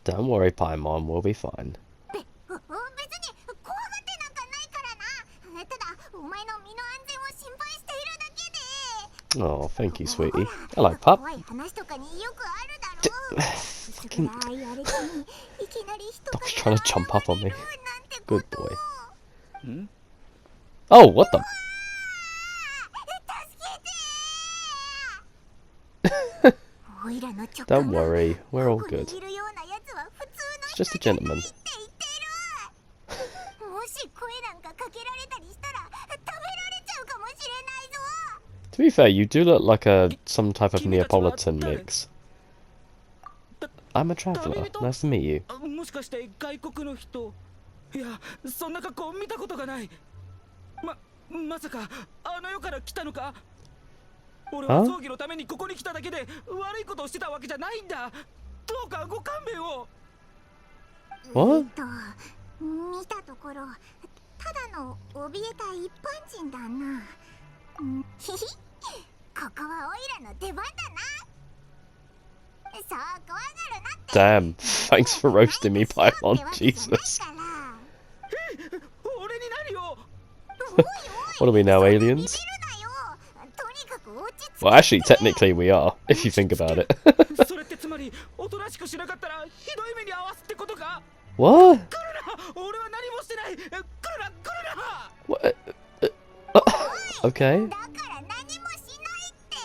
Don't worry, Paimon, we'll be fine. 別に怖がってなんかないからな。ただお前の身の安全を心配しているだけで。 Oh, thank you, sweetie. Hello, pup. 怖い話とかによくあるだろう。 Fucking 暗いあれにいきなり人が dog's trying to jump up on me. なんてこと Good boy. ん Oh, what the? 助けて。おいらの直 Don't 感が worry, we're all ここに good. いるようなやつは普通 It's just a の人じゃない gentleman. って言ってる。もし声なんかかけられたりしたら食べられちゃうかもしれないぞ。 To be fair, you do look like some type of Neapolitan mix. I'm a traveller. Nice to meet you. もしかして外国の人？いや、そんな格好見たことがない。まさかあの世から来たのか？俺は葬儀のためにここに来ただけで悪いことをしてたわけじゃないんだ。どうかご勘弁を。What? 見たところただの怯えた一般人だな。ひひ、ここはオイラの出番だな。そう怖がるなって。 Damn, thanks for roasting me, Paimon. Jesus. 俺に何を？ What are we now, aliens? Well, actually, technically we are, if you think about it. それってつまりおとなしくしなかったらひどい目に遭わすってことか？ What? 来るな！俺は何もしてない！来るな！来るな！ What? Okay. だから何もしないって。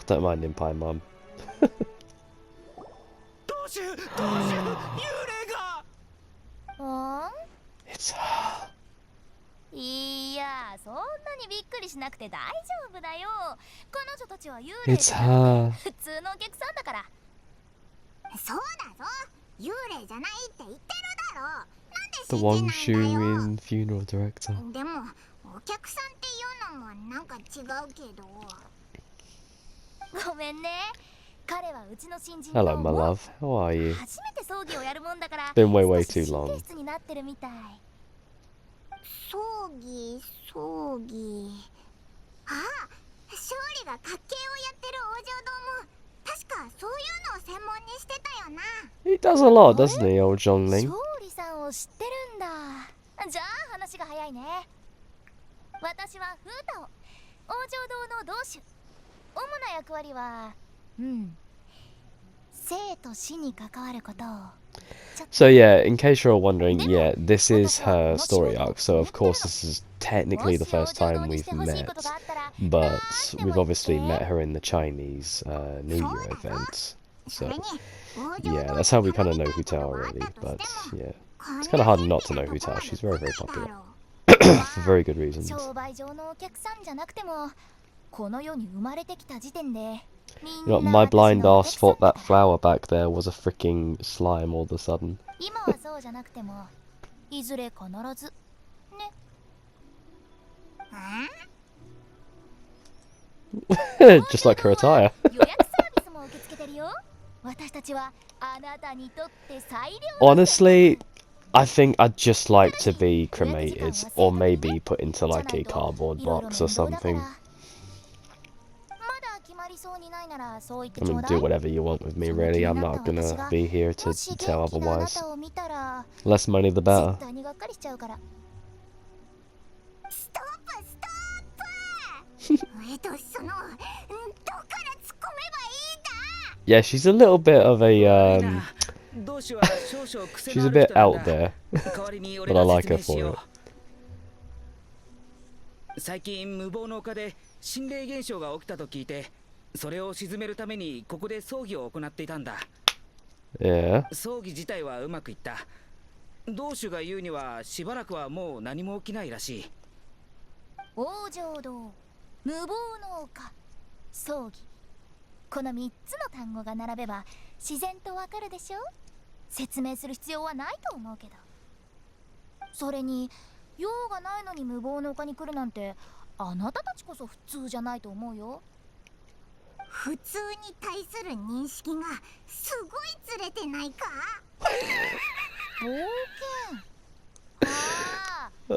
Don't mind him, Paimon. どうしよう！幽霊が！ It's her. いや、そんなにびっくりしなくて大丈夫だよ。彼女たちは幽霊 It's her. 普通のお客さんだから。そうだぞ、幽霊じゃないって言ってるだろ。なんで The 信 one じないんだよ。 in funeral director. でもお客さんっていうのもなんか違うけど。ごめんね。彼はうちの新人 Hello, my love. How are you? 初めて葬儀をやるもんだから。 Been way, way 少 too し long. 神経質になってるみたい。葬儀。ああ、勝利が家系をやってる王女堂も確かそういうのを専門にしてたよな。 He does a lot, doesn't he, old Zhongling? 勝利さんを知ってるんだ。じゃあ話が早いね。私はフータオ、王女堂の同主。主な役割は生と死に関わることを。 So yeah, in case you're all wondering, yeah, this is her story arc, so of course this is technically the first time we've met, but we've obviously met her in the Chinese New Year event, so yeah, that's how we kind of know Hu Tao already, but yeah, it's kind of hard not to know Hu Tao, she's very, very popular, for very good reasons. 商売上のお客さんじゃなくても、この世に生まれてきた時点で You know, my blind ass thought that flower back there was a freaking slime all of a sudden. 今はそうじゃなくても、いずれ必ずね。Just like her attire. 予約サービスも受け付けてるよ。私たちはあなたにとって最良。 Honestly, I think I'd just like to be cremated, or maybe put into like a cardboard box or something. I mean, do whatever you want with me, really. I'm not gonna be here to tell otherwise. Less money, the better. ストップストップ。そのどっから突っ込めばいいんだ。 Yeah, she's a little bit of a she's a bit out there, but I like her for it. 最近無謀の丘で心霊現象が起きたと聞いて、それを鎮めるためにここで葬儀を行っていたんだ。 Yeah. 葬儀自体はうまくいった。同主が言うにはしばらくはもう何も起きないらしい。王城堂、無謀の丘、葬儀。この3つの単語が並べば自然とわかるでしょ。説明する必要はないと思うけど。それに用がないのに無謀の丘に来るなんて、あなたたちこそ普通じゃないと思うよ。普通に対する認識がすごいずれてないか。冒険。ああ、見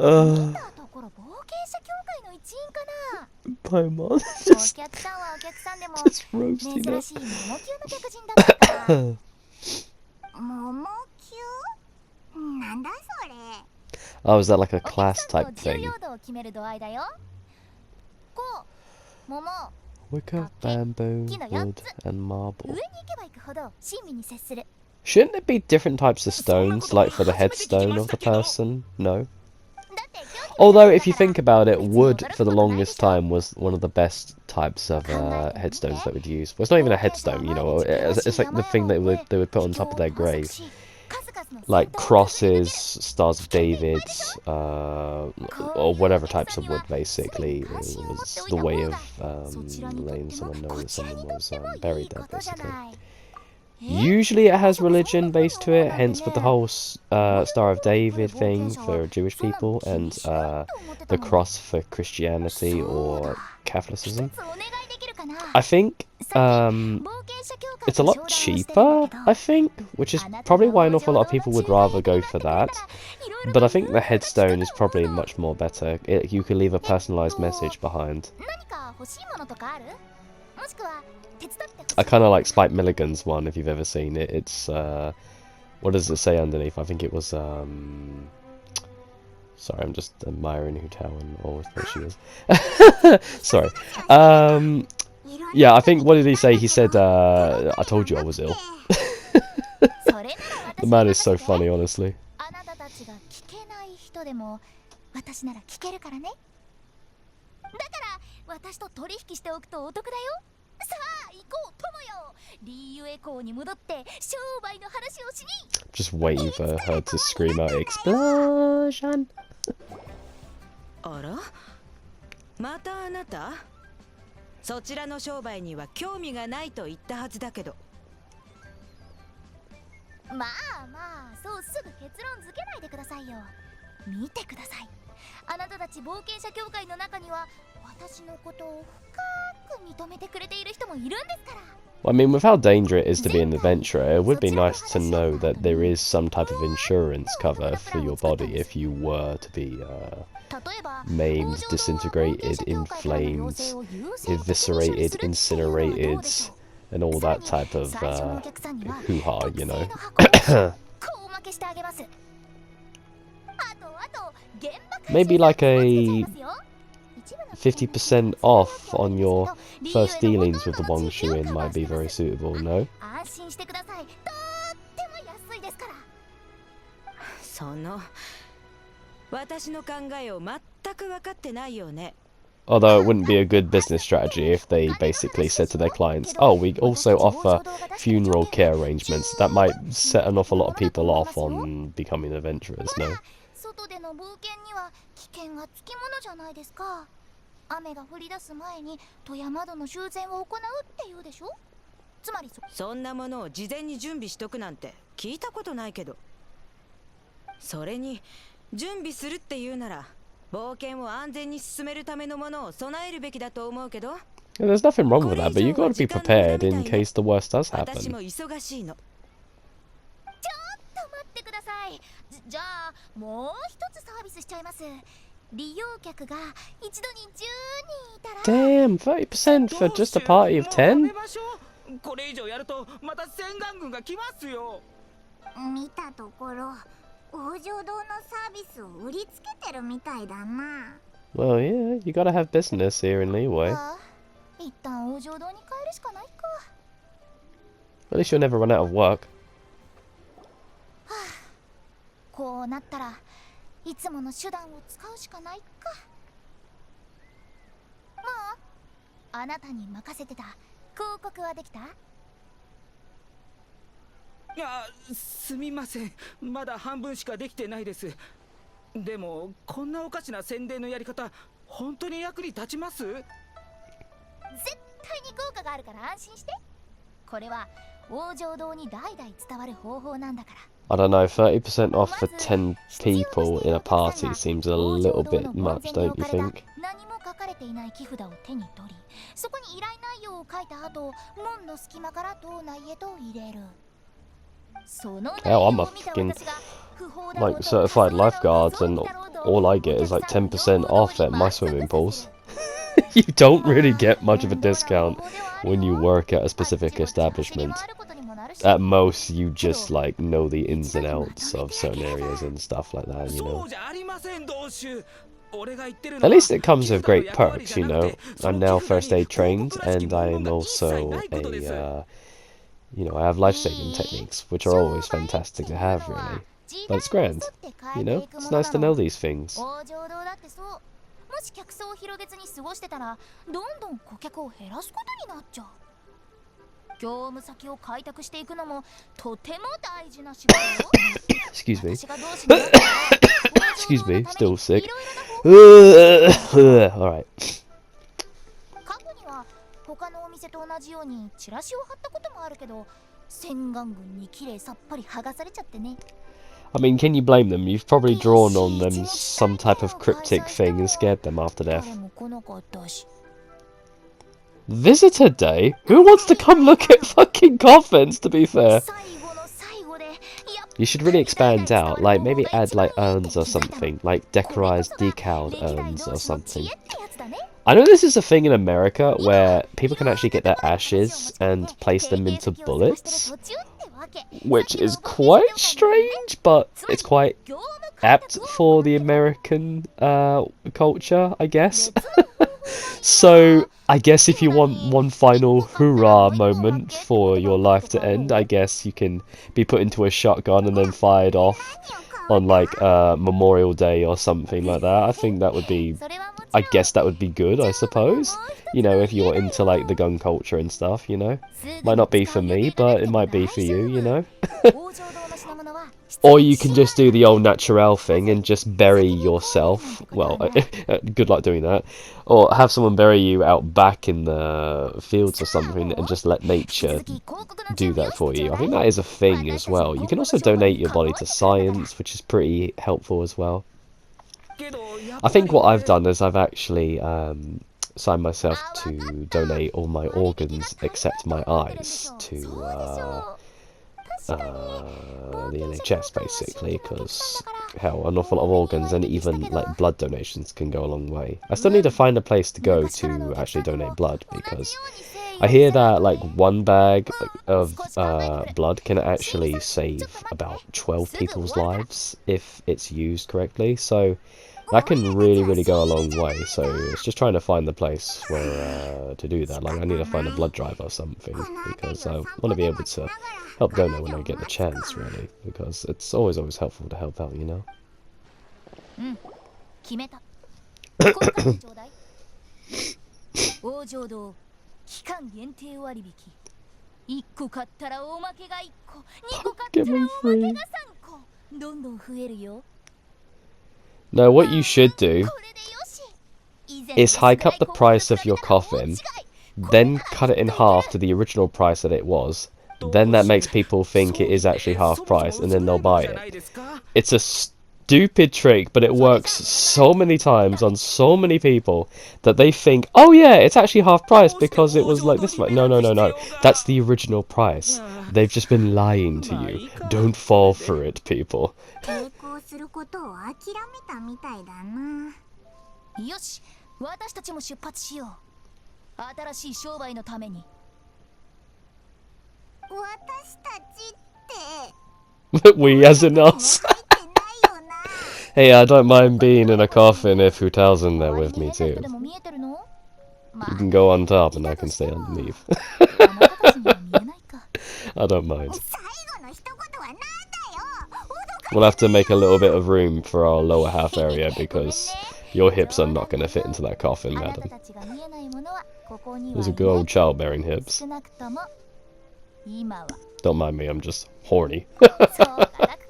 たところ冒険者協会の一員かな。Paimon お just 客さんはお客さんでも roasting 珍 her. しいモノ級の客人だったから。桃級なんだそれ。 Oh, is that like a お客 class さんの type 自由 thing? 用途を決める度合いだよ。こう、桃、 Wick of bamboo, Kino wood, yatsu. and 上 marble. に行けば行くほど親身に接する。 Shouldn't it be different types of stones, Sonakoto like for the hajimete headstone of the kikimaしたけど。 person? No. だって凶器が Although, ないん if you だから think about it, 別に wood 驚く for the ことないでし longest ょ。 time was one of the best types of 考えてみて。 headstones that we'd use. Well, it's not even a 冒険者は headstone, you 毎 know. 日険 It's しい like the 山 thing 々 that を would, 越 they would え put on 秘境 top of を their 探索 grave. し数々の戦 Like 闘を繰り広げる。 crosses, stars of David's, or whatever types of wood, basically. It was the way of letting someone know that someone was buried there, basically. Usually it has religion based to it, hence with the whole Star of David thing for Jewish people, and the cross for Christianity or Catholicism. 一つお願いできるかな。 I think 冒険者協会 it's a と lot 商談をしてるんだ cheaper, けど I think, which is probably why an awful lot of people would rather go for that. But I think the headstone is probably much more better. You can leave a personalized message behind. 何か欲しいものとかある？もしくは手伝ってほしい。 I kind of like Spike Milligan's one, if you've ever seen it. It's, what does it say underneath? I think it was, sorry, I'm just admiring Hutao and always where she is. Sorry. Yeah, I think, what did he say? He said, I told you I was ill. それなら The 私 man に is so 任せて。 funny, honestly. あなたたちが聞けない人でも私なら聞けるからね。だから私と取引しておくとお得だよ。さあ行こう友よ。リーユエコーに戻って商売の話をしに。 Just waiting for her to scream out, explosion! あら、またあなた？そちらの商売には興味がないと言ったはずだけど。まあまあ、そうすぐ結論付けないでくださいよ。見てください。あなたたち冒険者協会の中には私のことを深く認めてくれている人もいるんですから。 Well, I mean, with how dangerous it is to be an adventurer, it would be nice to know that there is some type of insurance cover for your body if you were to be 例えば maimed, disintegrated, in flames, eviscerated, incinerated, and all that type of hoo-ha, you know. こう負けしてあげます。あと現場回収 Maybe like a 一部の 50% off on your first dealings with the Wongshuin might be very suitable, no? 安心してください。とっても安いですから。私の考えを全く分かってないよね。 Although it wouldn't be a good business strategy if they basically said to their clients, oh, we also offer funeral care arrangements. That might set an awful lot of people off on becoming adventurers, no? 外での冒険には危険がつきものじゃないですか。雨が降り出す前に戸や窓の修繕を行うっていうでしょ。つまりそんなものを事前に準備しとくなんて聞いたことないけど。それに準備するっていうなら冒険を安全に進めるためのものを備えるべきだと思うけど。 Yeah, there's nothing wrong with that, but you've got to be prepared in case the worst does 私 happen. も忙しいの。ちょっと待ってください。じゃあもう一つサービスしちゃいます。利用客が一度に10人いたら Damn, 30% for just a party of 10? これ以上やるとまた洗顔軍が来ますよ。見たところ王城堂のサービスを売りつけてるみたいだな。 Well, yeah, you gotta have business here in Leeway. ああ、一旦王城堂に帰るしかないか。 At least you'll never run out of work. こうなったらいつもの手段を使うしかないか。もうあなたに任せてた広告はできた？あ、すみません。まだ半分しかできてないです。でもこんなおかしな宣伝のやり方本当に役に立ちます？絶対に効果があるから安心して。これは王城堂に代々伝わる方法なんだから。 I don't know, 30% off for 10 people in a party seems a little bit much, don't you think? 何も書かれていない木札を手に取り、そこに依頼内容を書いた後、門の隙間から島内へと入れる。その内 Hell, 容を I'm a 見た fucking 私が不法だろう like と certified 仮想 lifeguards, の and 謎を見たろうと all I get is like 10% off at my お客さんの swimming pools. You don't really get much of a discount when you work at a specific establishment. あることにもなる at most you just like know the ins and outs of certain areas and stuff like that, you know. そうじゃありません同種俺が言ってる At のは least it comes 寄 with 付の great 役割 perks, じ you ゃなく know. てそ I'm の now 寄付 first に aid 広 trained 告らしき and 文 I'm 言が一切 also ないことです you know, I have life-saving techniques, which are always fantastic to have, really. But it's grand, you know. It's nice to know these things. 往生堂だってそう。もし客層を広げずに過ごしてたらどんどん顧客を減らすことになっちゃう。業務先を開拓していくのもとても大事な仕事よ。 Excuse me. 私が同志になったら Excuse me, 往生堂の still ために sick. いろいろな方法 Alright. 過去には他のお店と同じようにチラシを貼ったこともあるけど洗顔軍にきれいさっぱり剥がされちゃってね。 I mean, can you blame them? You've probably drawn on them some type of cryptic thing and scared them after death. 誰も来なかったし。 Visitor day? Who wants to come look at fucking coffins, to be fair? 最後の最後でやっ You should really expand out, like maybe add like urns or something, like decorized decaled 歴代 urns 同 or 士の something. 知恵ってやつだね。 I know this is a thing in America where people can actually get their ashes and place them into bullets, which is quite strange, but it's quite apt for the American culture, I guess. So I guess if you want one final hurrah moment for your life to end, I guess you can be put into a shotgun and then fired off on like Memorial Day or something like that. I think that would be, I guess that would be good, I suppose. You know, if you're into like the gun culture and stuff, you know. Might not be for me, but it might be for you, you know. Or you can just do the old natural thing and just bury yourself. Well, good luck doing that. Or have someone bury you out back in the fields or something and just let nature do that for you. I think that is a thing as well. You can also donate your body to science, which is pretty helpful as well. I think what I've done is I've actually signed myself to donate all my organs except my eyes to the NHS basically, because hell, an awful lot of organs and even like blood donations can go a long way. I still need to find a place to go to actually donate blood, because I hear that like one bag of blood can actually save about 12 people's lives if it's used correctly, so that can really go a long way. So it's just trying to find the place where to do that. Like I need to find a blood drive or something, because I want to be able to help donate when I get the chance, really, because it's always helpful to help out, you know. 決めた。今回ちょうだい。往生堂期間限定割引。1個買ったらおまけが1個、2個買ったらおまけが3個。どんどん増えるよ。 No, what you should do is hike up the price of your coffin, then cut it in half to the original price that it was. Then that makes people think it is actually half price, and then they'll buy it. It's a stupid trick, but it works so many times on so many people that they think, oh yeah, it's actually half price because it was like this. No. That's the original price. They've just been lying to you. Don't fall for it, people. 抵抗することを諦めたみたいだな。よし、私たちも出発しよう。新しい商売のために。私たちって We as in us. 入ってないよな。Hey, I don't mind being in a coffin if Hutao's in there with me 周り too. に変な人でも見えてるの？ま You can go on top and I can stay underneath. あなたたちには見えないか。 I don't mind. 最後の一言はなんだよ。 We'll have to make a little bit of room for our lower half area because your hips are not going to fit into that coffin, あなた madam. たちが見えないものはここには Those い are good ない old childbearing hips. 少なくとも今は Don't mind me, I'm just horny. そう固く考えないで。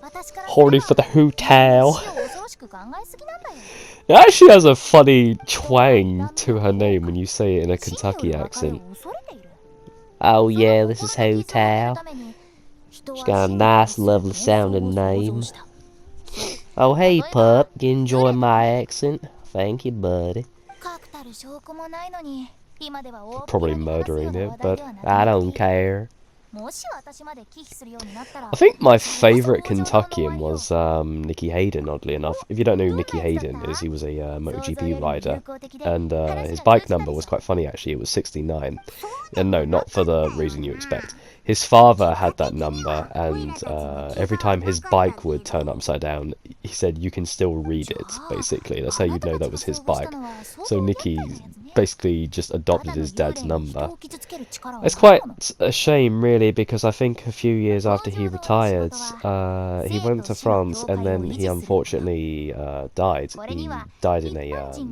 私からすれば Horny for the Hutao. 死を恐ろしく考えすぎなんだよ。 It actually has a funny twang to her name when you say it in a Kentucky accent. Oh yeah, this is Hutao. She's got a nice, lovely sounding name. Oh hey pup, you enjoying my accent? Thank you, buddy. Probably murdering it, but I don't care. I think my favourite Kentuckian was Nicky Hayden, oddly enough. If you don't know who Nicky Hayden is, he was a MotoGP rider. And his bike number was quite funny, actually. It was 69. And no, not for the reason you expect. His father had that number, and every time his bike would turn upside down, he said you can still read it, basically. That's how you'd know that was his bike. So Nicky basically just adopted his dad's number. It's quite a shame, really, because I think a few years after he retired, he went to France, and then he unfortunately died. He died in a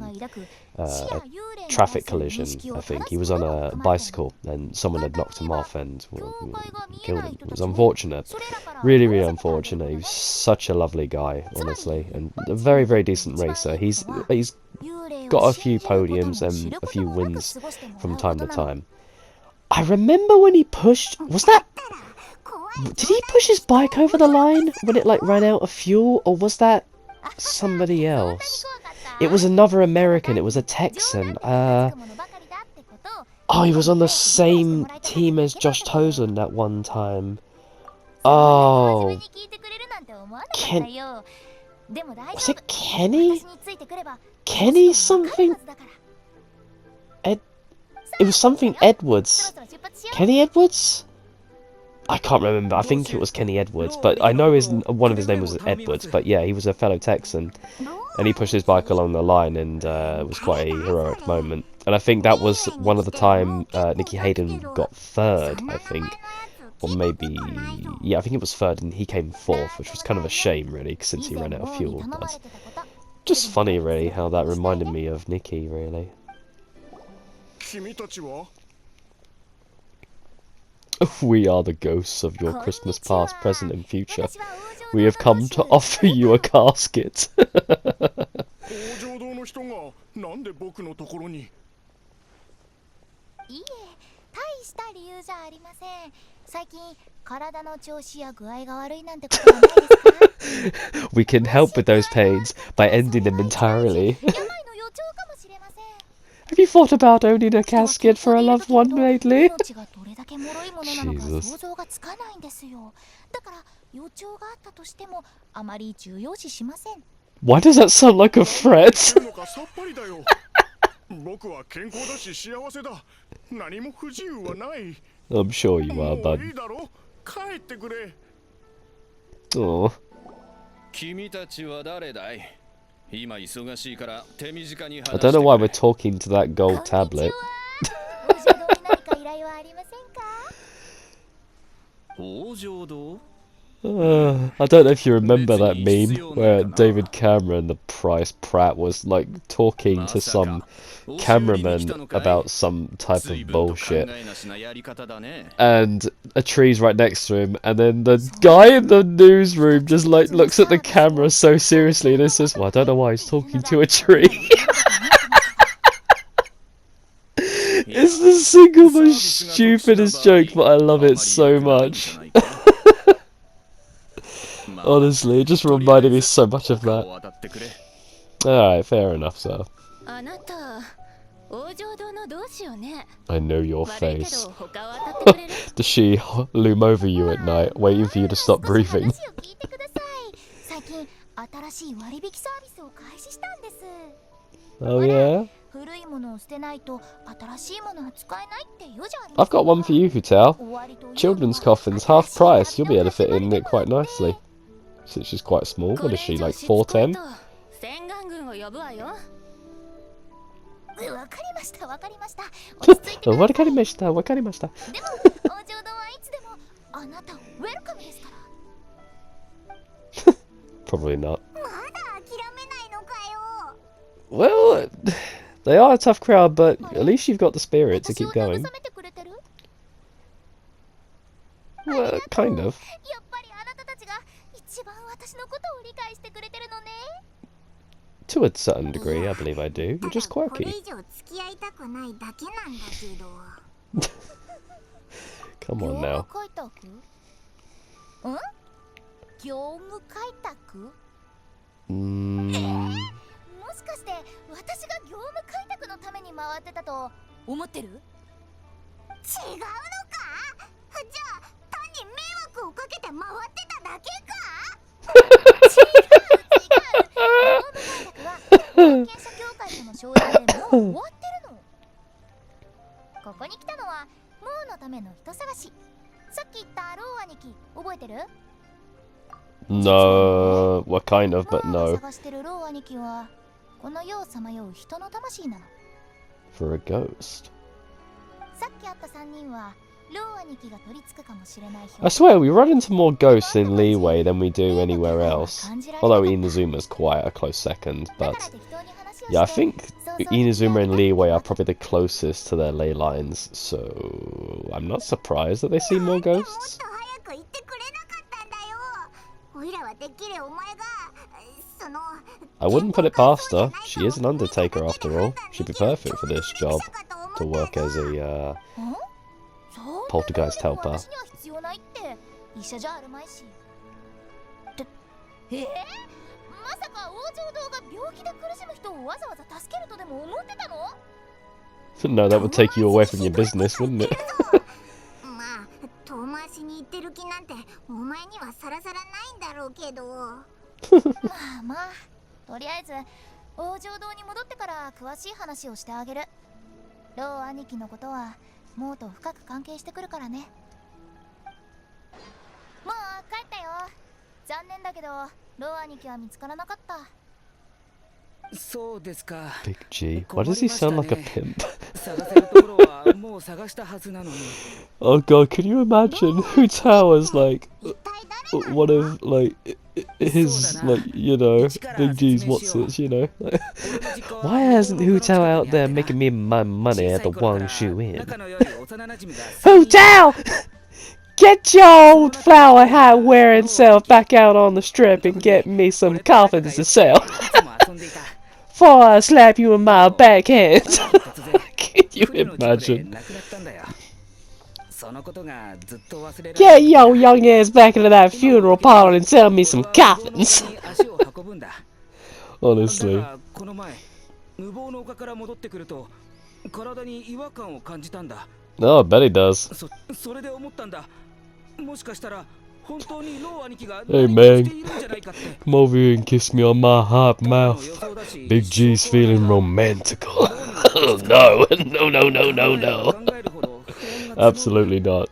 traffic collision, I think. He was on a bicycle, and someone had knocked him off and killed him. It was unfortunate. Really, really unfortunate. He was such a lovely guy, honestly, and a very, very decent racer. He's got a few podiums and a few wins from time to time. I remember when he pushed... Did he push his bike over the line when it, like, ran out of fuel? Or was that somebody else? It was another American. It was a Texan. Oh, he was on the same team as Josh Tozen at one time. Oh. Was it Kenny? Kenny something? It was something Edwards. Kenny Edwards? I can't remember. I think it was Kenny Edwards, but I know one of his name was Edwards. But yeah, he was a fellow Texan, and he pushed his bike along the line, and it was quite a heroic moment. And I think that was one of the time Nicky Hayden got third, I think, or maybe yeah, I think it was third, and he came fourth, which was kind of a shame, really, since he ran out of fuel. But just funny, really, how that reminded me of Nicky, really. We are the ghosts of your Christmas past, present, and future. We have come to offer you a casket. We can help with those pains by ending them entirely. Have you thought about owning a casket for a loved one lately? Jesus. Why does that sound like a threat? I'm sure you are, bud. Aww. I don't know why we're talking to that gold tablet. I don't know if you remember that meme where David Cameron, the Price Pratt, was like talking to some cameraman about some type of bullshit, and a tree's right next to him, and then the guy in the newsroom just like looks at the camera so seriously and it says, well, I don't know why he's talking to a tree. It's the single most stupidest joke, but I love it so much. Honestly, it just reminded me so much of that. Alright, fair enough, sir. I know your face. Does she loom over you at night, waiting for you to stop breathing? Oh yeah? I've got one for you, Hutel. Children's coffins, half price. You'll be able to fit in it quite nicely. Since she's quite small. What is she, like 4'10"? Wakarimashita. Probably not. Well, they are a tough crowd, but at least you've got the spirit to keep going. Well, kind of. To a certain degree, I believe I do. You're just quirky. Come on now. クをかけて回ってただけか？違う違う。業務開拓は冒険者協会との承認でもう終わってるの。ここに来たのはモーのための人探し。さっき言ったロー兄貴覚えてる？ No, well, kind of, モ but ーが no. 探してるロー兄貴はこの世をさまよう人の魂なの。 For a ghost. さっき会った3人はロー兄貴が取り付くかもしれない I swear, we run into more ghosts in Leeway than we do anywhere else. Although Inazuma's quite a close second, だ but から適当に話をして yeah, I think 想像的に Inazuma and Leeway are probably the closest to their ley lines, so I'm not surprised that they see more もっと ghosts. 早く言ってくれなかったんだよ。おいらはてっきりお前がその I wouldn't put it past her. She is an undertaker after all. She'd be perfect for this job, to work as a poltergeist helper. 私には必要ないって医者じゃあるまいし。まさか王女堂が病気で苦しむ人をわざわざ助けるとでも思ってたの？ No, that would take you away from your business, wouldn't it? まあ遠回しに言ってる気なんてお前にはさらさらないんだろうけど。まあまあ、とりあえず王女堂に戻ってから詳しい話をしてあげる。ロー兄貴のことはモーと深く関係してくるからね。もう帰ったよ。残念だけどロー兄貴は見つからなかった。そうですか。 Big G. Why does he sound like a pimp? 探せるところはもう探したはずなのに。 Oh god, can you imagine Hu Tao's like one of like his like Big G's what's it, Why isn't Hu Tao out there making me my money at the Wang Shu Inn? Hu Tao! Get your old flower hat wearing self back out on the strip and get me some coffins to sell. Before I slap you in my backhand. Can you imagine? Get your young ass back into that funeral parlor and sell me some coffins. Honestly. この前無謀の丘から戻ってくると体に違和感を感じたんだ。 Oh, I bet he does. それで思ったんだ。もしかしたら本当にロー兄貴が Hey 何か man, しているんじゃないかって。 come over here and kiss me on my hot mouth. Big G's feeling romantical. Oh no, no, no, no, no, no. Absolutely not.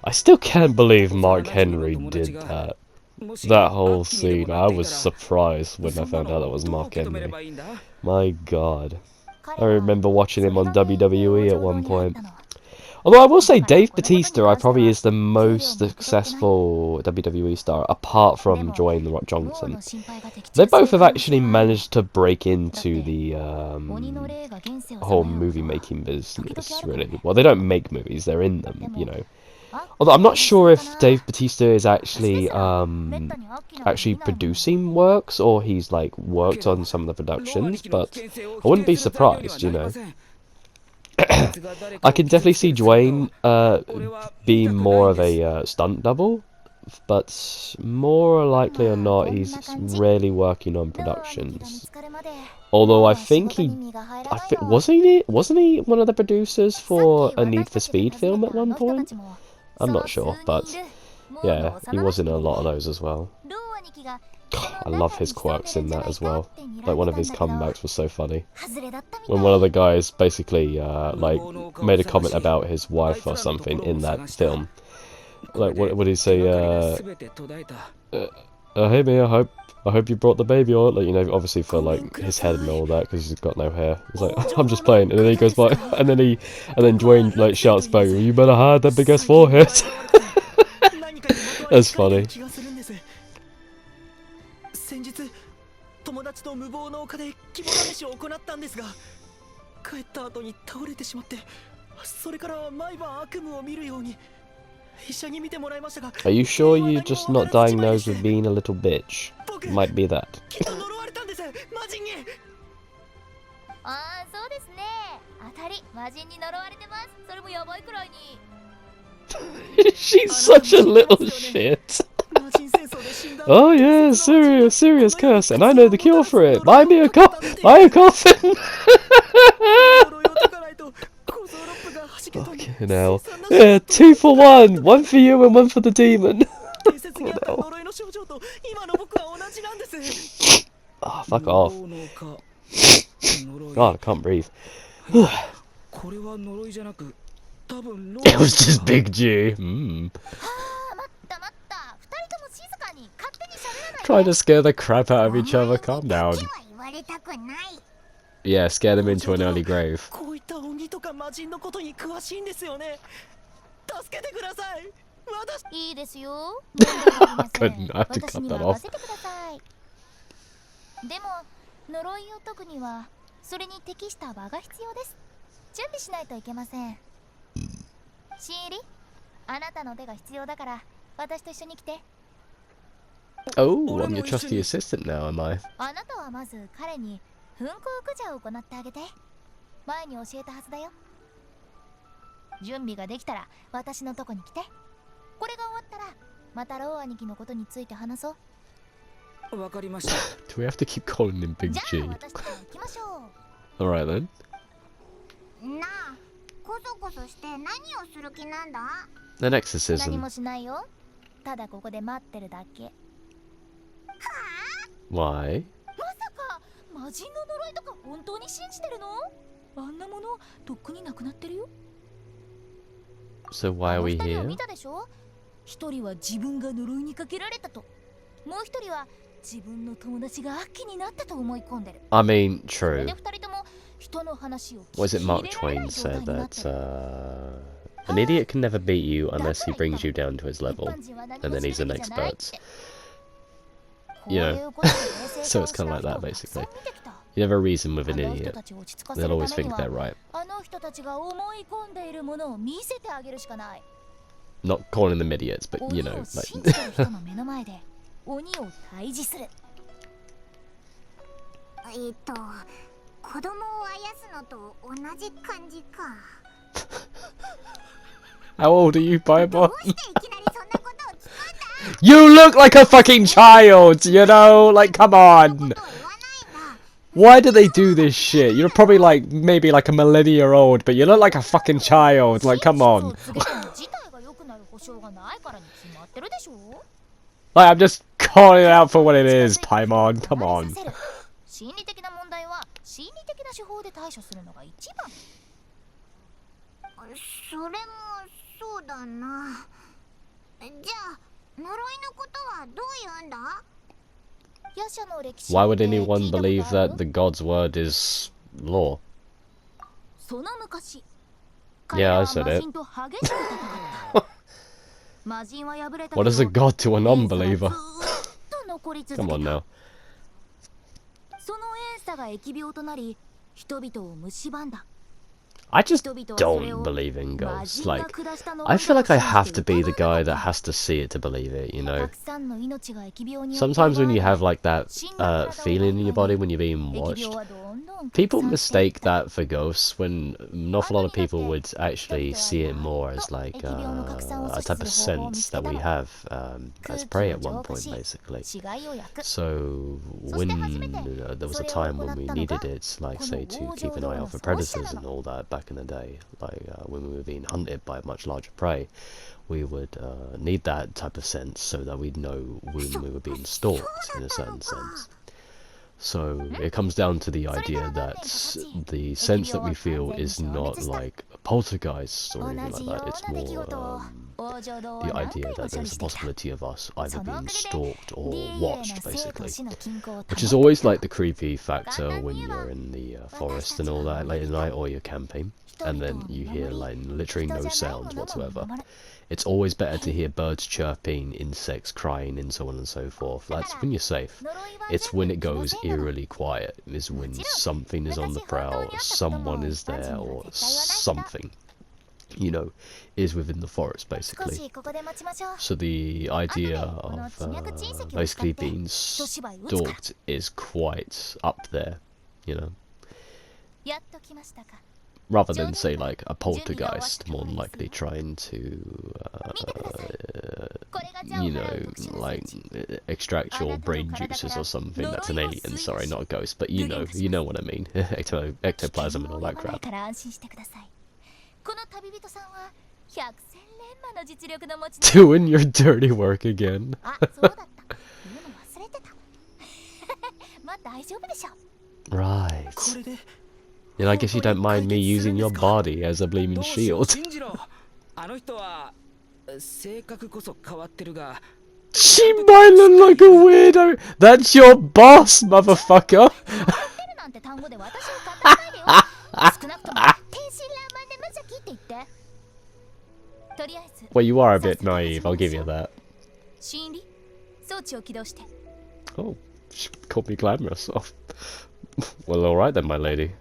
I still can't believe Mark Henry did that. That whole scene, I was surprised when I found out that was Mark Henry. My god. I remember watching him on WWE at one point. Although I will say Dave Bautista probably is the most successful WWE star apart from Dwayne The Rock Johnson. They both have actually managed to break into the whole movie making business, really. Well, they don't make movies, they're in them, Although I'm not sure if Dave Bautista is actually producing works or he's like worked on some of the productions, but I wouldn't be surprised, I can definitely see Dwayne being more of a stunt double, but more likely or not, he's really working on productions. Although I think wasn't he one of the producers for a Need for Speed film at one point? I'm not sure, but yeah, he was in a lot of those as well. I love his quirks in that as well. Like one of his comebacks was so funny. When one of the guys basically like made a comment about his wife or something in that film. Like what did he say? Hey man, I hope you brought the baby on. Like obviously for like his head and all that because he's got no hair. He's like, I'm just playing, and then he goes by, and then Dwayne like shouts back, you better hide that big ass forehead. That's funny. 先日友達と無謀の丘で肝試しを行ったんですが帰った後に倒れてしまってそれから毎晩悪夢を見るように医者に見てもらいましたが Are you sure you're just not diagnosed with being a little bitch? Might be that. 呪われたんです魔人にああそうですね当たり魔人に呪われてますそれもやばいくらいに She's such a little shit. Oh yeah, serious curse, and I know the cure for it. Buy a coffin. Fucking hell. Yeah, 2 for 1! 1 for you and 1 for the demon! 伝説にあった呪いの症状と今の僕は同じなんです。 Oh, fuck off. 無謀のか呪い God, I can't breathe. これは呪いじゃなく多分ロ It was just Big G. Mm. 待った待った、二人とも静かに勝手に喋らないで。 Trying to scare the crap out of each other. Calm down. は言われたくない。 Yeah, scare them into an early grave. こういった鬼とか魔人のことに詳しいんですよね。助けてください。私いいですよ。 couldn't- I have to 私 cut に that 任 off. せてください。でも呪いを解くにはそれに適した場が必要です。準備しないといけません。シーリ、あなたの手が必要だから私と一緒に来て。 Oh, I'm your trusty assistant now, am I? あなたはまず彼に噴光駆除を行ってあげて。前に教えたはずだよ。準備ができたら私のとこに来て。これが終わったらまたロー兄貴のことについて話そう。わかりました。 Do we have to keep calling him Big じゃ G? あ私たちは行きましょう。 Alright then. なあ、こそこそして何をする気なんだ？ An 何 exorcism. もしないよ。ただここで待ってるだけ。 Why? まさか魔人の呪いとか本当に信じてるの？あんなものとっくになくなってるよ。 So why are we あの二人を here? 見たでしょ？一人は自分が呪いにかけられたと、もう一人は自分の友達が悪鬼になったと思い込んでる。 I mean, それ true. で二人とも人の話を聞 Was き it 入 Mark れられな Twain い状態 said になっ that てる。 an idiot can never beat you unless he brings you down to his 一 level, 般人は何 and も then す he's る an べきじゃないっ expert. て。 You know, こういうことで冷静 so さを it's kind of like 失う that 人をたくさん basically. 見てきた。 You never reason with あ an の人 idiot. たちを落ち着かせ They'll る always ため think に they're は、 right. あの人たちが思い込んでいるものを見せてあげるしかない。 Not calling them idiots, but 鬼 you know, を信 like じてる人の目の前で鬼を退治する。子供をあやすのと同じ感じか。 how old are you, ど Paimon? うしていきなりそんなことを聞くんだ？ You look like a fucking child, you know? Like, come こ on. とは言わないんだ。 Why do they do this shit? You're probably like, maybe like a millennia old, but you look like a fucking child. Like, come 真 on. 実を告げても事態が良くなる保証がないからに決まってるでしょ。 Like, I'm just calling it out for what it is, Paimon. Come 離 on. れさせる。心理的な問題は心理的な手法で対処するのが一番。それもそうだな。じゃあ呪いのことはどう言うんだ？ ヤシャの歴史 Why って would 聞い anyone たこと believe ある？ that the god's word is law? その昔、 Yeah, I 彼らは said 魔 it. 人と激しく戦った。魔人は敗れたけど What is a god to a 連鎖は non-believer? ずーっと残り続 Come け on た。 now. その怨嗟が疫病となり、人々を蝕んだ。 I just 人々はそれ don't を believe in 魔 ghosts. 人が Like, 下した I feel like I have to 呪い be を the 信じて guy 疑う that のか。 has to see it to believe it, you た know? くさんの命が疫病によって Sometimes when you 奪わ have れ、 like that 死んだ体を feeling in your body when you're being 疫 watched, 病はどんどん拡 people 散していっ mistake た。 that for ghosts when an awful lot of people would actually see it more as like a type of sense that we have as prey at one point, basically. 死骸を焼く。 So when there was a time when we needed it, like say to keep an eye out for predators and all that back in the day, like when we were being hunted by much larger prey, we would need that type of sense so that we'd know when we were being stalked in a certain sense. So it comes down to the idea that the sense that we feel is not like poltergeists or 同 anything じ like よ that. It's うな出来 more 事を王女堂は the 何 idea 回も that 処理 there's し a ていた。 possibility of us either そのおか being げで stalked or リーエの watched, 生と basically. 死の均衡を保 Which is て always た。 like the creepy factor when you're in the forest and all that late at night or you're camping and then you hear like literally no sounds whatsoever. It's always better to hear birds chirping, insects crying and so on and so forth. That's when you're safe. It's when it goes eerily quiet, is when something is on the prowl, someone is there or something, you know, is within the forest 少 basically. しここで待ちましょう。 So the idea of basically being stalked is quite up there, you know, やっと来ましたか。 rather than say like a poltergeist, more than likely trying to, これがジャオ you から know, の特殊な like 装置。 extract your brain juices or something. That's an alien, sorry, not a ghost, but you know what I mean. Ectoplasm and all that 危険を呼ばない crap. から安心してください。この旅人さんは百戦錬磨の実力の持ち主。 Doing your dirty work again. あ、そうだった。言うの忘れてた。まあ大丈夫でしょ。Right. これで And I guess you don't mind me using your body as a bleeding どうしよう shield. 信じろ。あの人は性格こそ変わってるが She might look like a weirdo. That's your boss, motherfucker. なんて単語で私を語らないでよ。少なくとも天真爛漫で無邪気って言って。とりあえず Well, you are a bit naive, I'll give you that. 心理装置を起動して。 Oh, she called me glamorous. Oh. Well, alright then, my lady.